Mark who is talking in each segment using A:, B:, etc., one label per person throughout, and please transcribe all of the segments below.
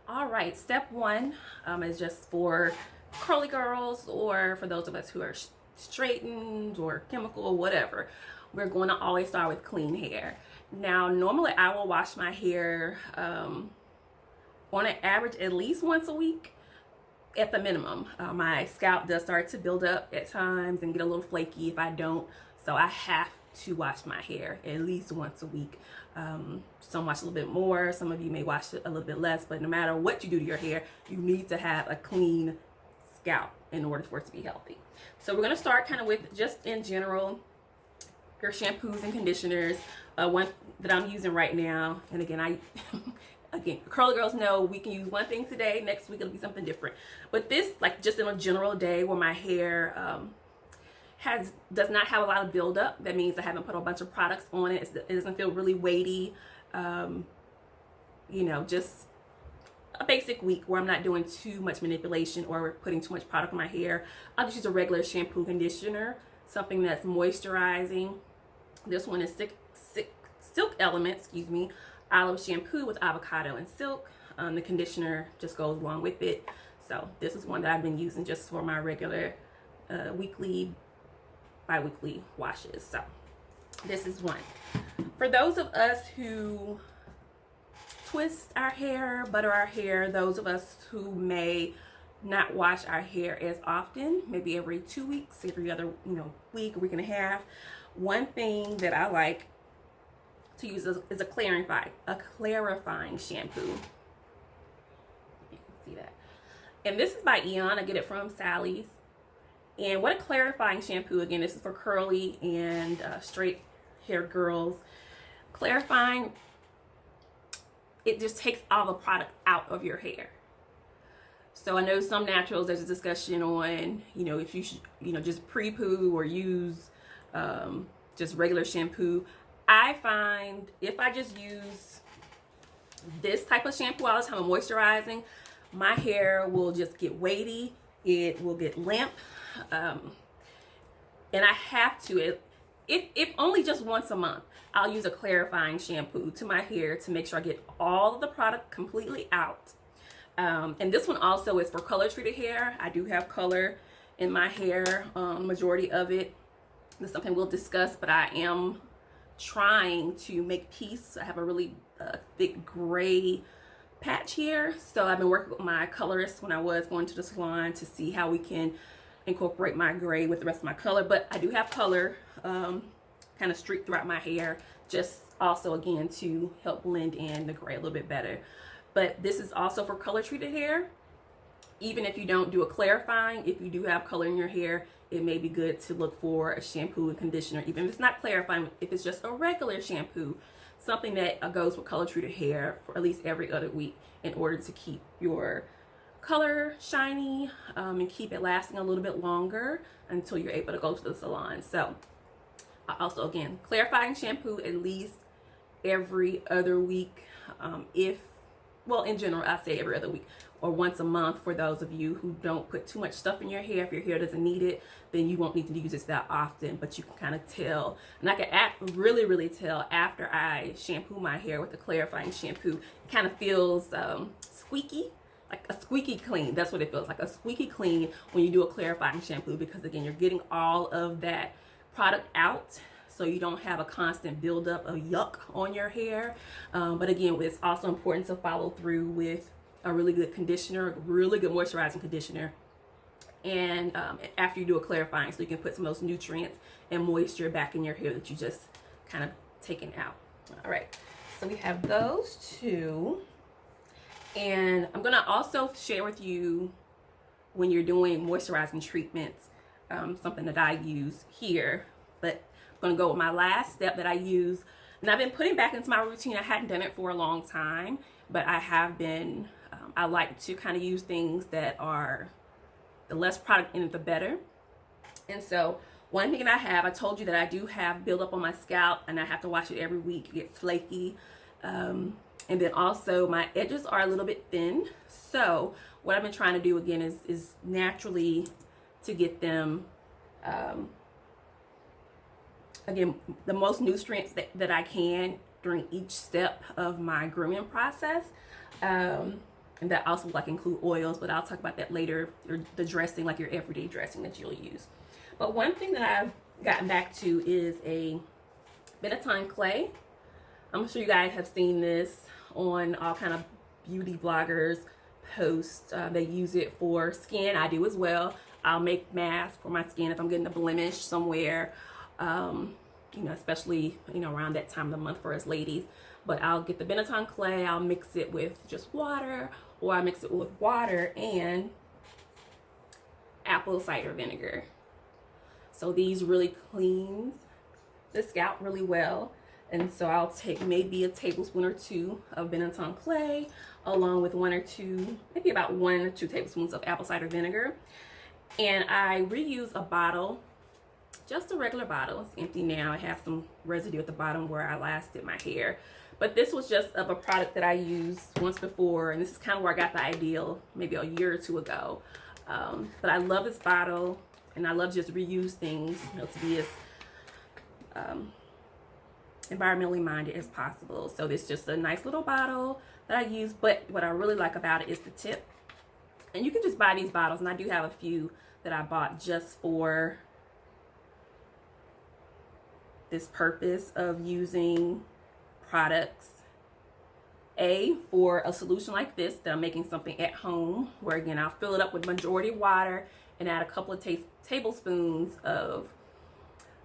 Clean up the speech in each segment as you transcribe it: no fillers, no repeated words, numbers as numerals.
A: All right, step one is just for curly girls or for those of us who are straightened or chemical or whatever. We're going to always start with clean hair. Now, normally I will wash my hair on an average at least once a week at the minimum. My scalp does start to build up at times and get a little flaky if I don't. So I have to wash my hair at least once a week. Some wash a little bit more, some of you may wash it a little bit less, but no matter what you do to your hair, you need to have a clean scalp in order for it to be healthy. So we're gonna start kind of with just in general, your shampoos and conditioners. One that I'm using right now, and again, again, curly girls know we can use one thing today, next week it'll be something different. But this, like just in a general day where my hair does not have a lot of buildup, that means I haven't put a bunch of products on it. It doesn't feel really weighty. You know, just a basic week where I'm not doing too much manipulation or putting too much product on my hair. I'll just use a regular shampoo conditioner, something that's moisturizing. This one is Silk Element, excuse me, olive shampoo with avocado and silk. The conditioner just goes along with it. So this is one that I've been using just for my regular weekly, bi-weekly washes. So this is one. For those of us who twist our hair, butter our hair, those of us who may not wash our hair as often, maybe every 2 weeks, every other week and a half, one thing that I like to use is a clarifying shampoo. You can see that. And this is by Eon. I get it from Sally's. And what a clarifying shampoo, again, this is for curly and straight haired girls. Clarifying, it just takes all the product out of your hair. So I know some naturals, there's a discussion on, if you should, just pre-poo or use just regular shampoo. I find if I just use this type of shampoo all the time, moisturizing, my hair will just get weighty. It will get limp. And I have to, if only just once a month, I'll use a clarifying shampoo to my hair to make sure I get all of the product completely out. And this one also is for color treated hair. I do have color in my hair, majority of it. This is something we'll discuss, but I am trying to make peace. I have a really thick gray patch here. So I've been working with my colorist when I was going to the salon to see how we can incorporate my gray with the rest of my color. But I do have color kind of streaked throughout my hair, just also again to help blend in the gray a little bit better. But this is also for color treated hair. Even if you don't do a clarifying, if you do have color in your hair, it may be good to look for a shampoo and conditioner, even if it's not clarifying, if it's just a regular shampoo, something that goes with color treated hair for at least every other week in order to keep your color shiny and keep it lasting a little bit longer until you're able to go to the salon. So also, again, clarifying shampoo at least every other week. In general, I say every other week or once a month for those of you who don't put too much stuff in your hair. If your hair doesn't need it, then you won't need to use this that often, but you can kind of tell. And I can really tell after I shampoo my hair with the clarifying shampoo. It kind of feels squeaky, like a squeaky clean. That's what it feels like, a squeaky clean when you do a clarifying shampoo, because again, you're getting all of that product out, so you don't have a constant buildup of yuck on your hair. But again, it's also important to follow through with a really good conditioner, really good moisturizing conditioner, and after you do a clarifying, so you can put some of those nutrients and moisture back in your hair that you just kind of taken out. All right, so we have those two. And I'm gonna also share with you, when you're doing moisturizing treatments, something that I use here. But I'm gonna go with my last step that I use, and I've been putting back into my routine. I hadn't done it for a long time, but I have been. I like to kind of use things that are the less product in it, the better. And so one thing that I told you that I do have buildup on my scalp, and I have to wash it every week. It gets flaky. And then also my edges are a little bit thin. So what I've been trying to do again is naturally to get them, again, the most nutrients that I can during each step of my grooming process. And that also like include oils, but I'll talk about that later. The dressing, like your everyday dressing that you'll use. But one thing that I've gotten back to is a Benetton clay. I'm sure you guys have seen this on all kind of beauty bloggers posts. They use it for skin. I do as well. I'll make masks for my skin if I'm getting a blemish somewhere, you know, especially, you know, around that time of the month for us ladies. But I'll get the Benetton clay, I'll mix it with just water, or I mix it with water and apple cider vinegar. So these really clean the scalp really well. And so I'll take maybe a tablespoon or two of Benetton clay, along with maybe about 1 or 2 tablespoons of apple cider vinegar. And I reuse a bottle, just a regular bottle. It's empty now. It has some residue at the bottom where I last did my hair. But this was just of a product that I used once before, and this is kind of where I got the idea maybe a year or two ago. But I love this bottle, and I love just reuse things, you know, to be as environmentally minded as possible. So this is just a nice little bottle that I use, but what I really like about it is the tip. And you can just buy these bottles, and I do have a few that I bought just for this purpose of using products for a solution like this, that I'm making something at home, where again I'll fill it up with majority water and add a couple of tablespoons of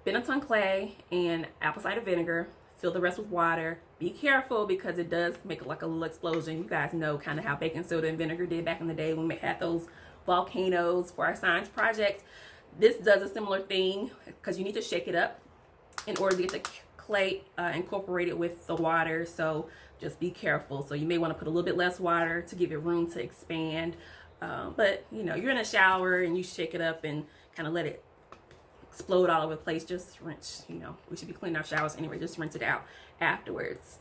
A: Benetton clay and apple cider vinegar. Fill the rest with water. Be careful because it does make like a little explosion. You guys know kind of how baking soda and vinegar did back in the day when we had those volcanoes for our science projects. This does a similar thing because you need to shake it up in order to get the clay incorporated with the water. So just be careful. So you may want to put a little bit less water to give it room to expand. But you know, you're in a shower and you shake it up and kind of let it explode all over the place. Just rinse, you know, we should be cleaning our showers anyway. Just rinse it out afterwards.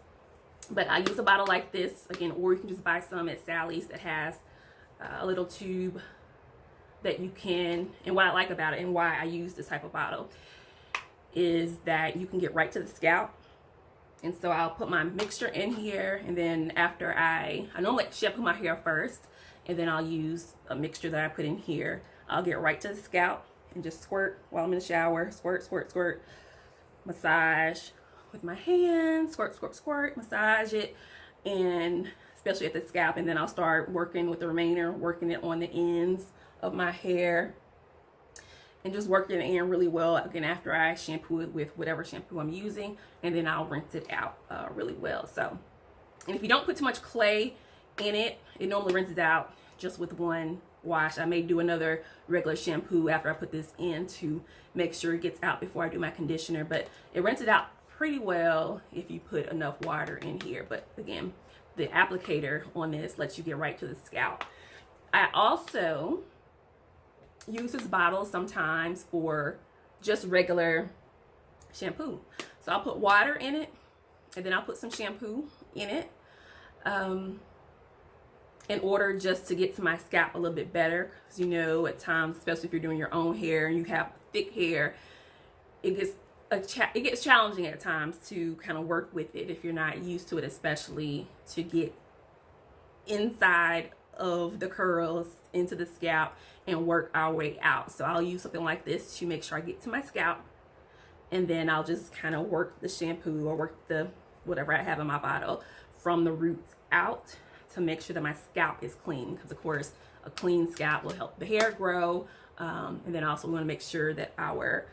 A: But I use a bottle like this again, or you can just buy some at Sally's that has a little tube that you can, and what I like about it and why I use this type of bottle is that you can get right to the scalp. And so I'll put my mixture in here, and then after I normally shampoo my hair first, and then I'll use a mixture that I put in here. I'll get right to the scalp and just squirt while I'm in the shower. Squirt, squirt, squirt. Massage with my hands. Squirt, squirt, squirt. Massage it, and especially at the scalp. And then I'll start working with the remainder, working it on the ends of my hair, and just working it in really well again after I shampoo it with whatever shampoo I'm using, and then I'll rinse it out really well. So, and if you don't put too much clay in it, it normally rinses out just with one wash. I may do another regular shampoo after I put this in to make sure it gets out before I do my conditioner, but it rinses out pretty well if you put enough water in here. But again, the applicator on this lets you get right to the scalp. I also use this bottle sometimes for just regular shampoo. So I'll put water in it, and then I'll put some shampoo in it in order just to get to my scalp a little bit better. Because you know, at times, especially if you're doing your own hair and you have thick hair, it gets challenging at times to kind of work with it if you're not used to it, especially to get inside of the curls into the scalp and work our way out. So I'll use something like this to make sure I get to my scalp, and then I'll just kind of work the shampoo or work the whatever I have in my bottle from the roots out to make sure that my scalp is clean, because of course a clean scalp will help the hair grow, and then also we want to make sure that our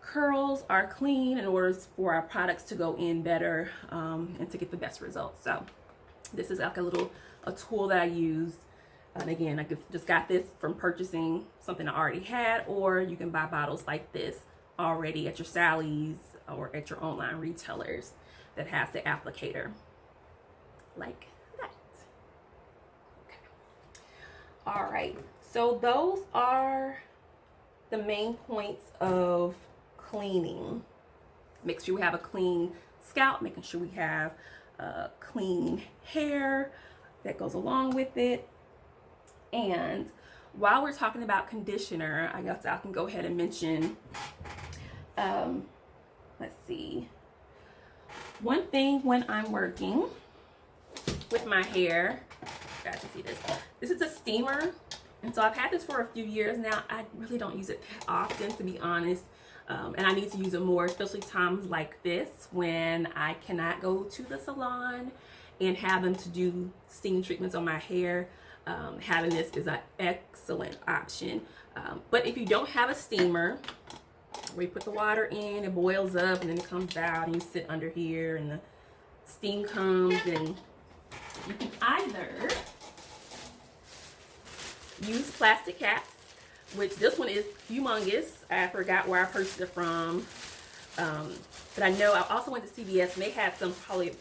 A: curls are clean in order for our products to go in better and to get the best results. So this is like a tool that I use. And again, I just got this from purchasing something I already had, or you can buy bottles like this already at your Sally's or at your online retailers that has the applicator like that. Okay. All right, so those are the main points of cleaning. Make sure we have a clean scalp, making sure we have clean hair that goes along with it. And while we're talking about conditioner, I guess I can go ahead and mention, let's see, one thing when I'm working with my hair You guys can see this. This is a steamer, and so I've had this for a few years now. I really don't use it that often, to be honest. And I need to use it more, especially times like this when I cannot go to the salon and have them to do steam treatments on my hair. Having this is an excellent option. But if you don't have a steamer, where you put the water in, it boils up, and then it comes out, and you sit under here, and the steam comes, and you can either use plastic caps, which this one is humongous. I forgot where I purchased it from. But I know I also went to CVS, and they had some probably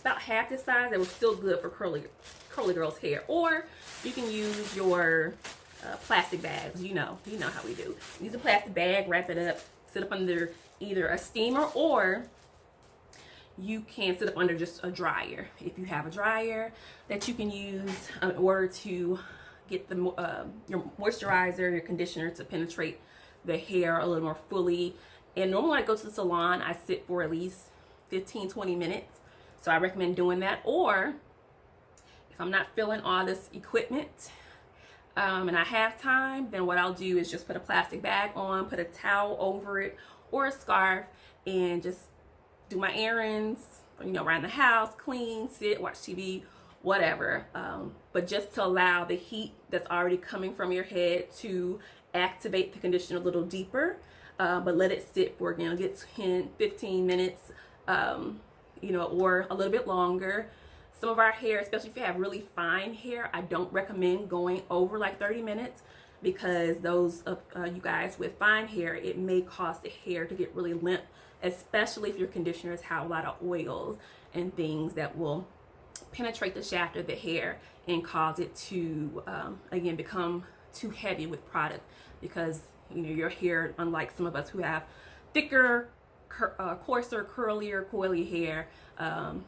A: about half this size that was still good for curly girls' hair. Or you can use your plastic bags. You know how we do. Use a plastic bag, wrap it up, sit up under either a steamer, or you can sit up under just a dryer. If you have a dryer that you can use in order to get the your moisturizer, your conditioner to penetrate the hair a little more fully. And normally when I go to the salon, I sit for at least 15-20 minutes. So I recommend doing that. Or if I'm not feeling all this equipment and I have time, then what I'll do is just put a plastic bag on, put a towel over it or a scarf, and just do my errands, around the house, clean, sit, watch TV, whatever. But just to allow the heat that's already coming from your head to activate the conditioner a little deeper, but let it sit for, get 10-15 minutes, or a little bit longer. Some of our hair, especially if you have really fine hair, I don't recommend going over like 30 minutes, because those of you guys with fine hair, it may cause the hair to get really limp, especially if your conditioners have a lot of oils and things that will penetrate the shaft of the hair and cause it to again become too heavy with product, because your hair, unlike some of us who have thicker, coarser, curlier, coily hair,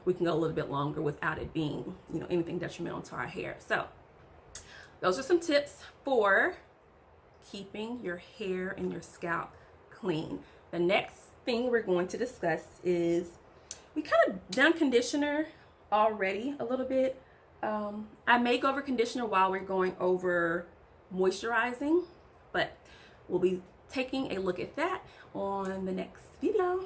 A: we can go a little bit longer without it being anything detrimental to our hair. So those are some tips for keeping your hair and your scalp clean. The next thing we're going to discuss is, we kind of done conditioner already a little bit. I may go over conditioner while we're going over moisturizing, but we'll be taking a look at that on the next video.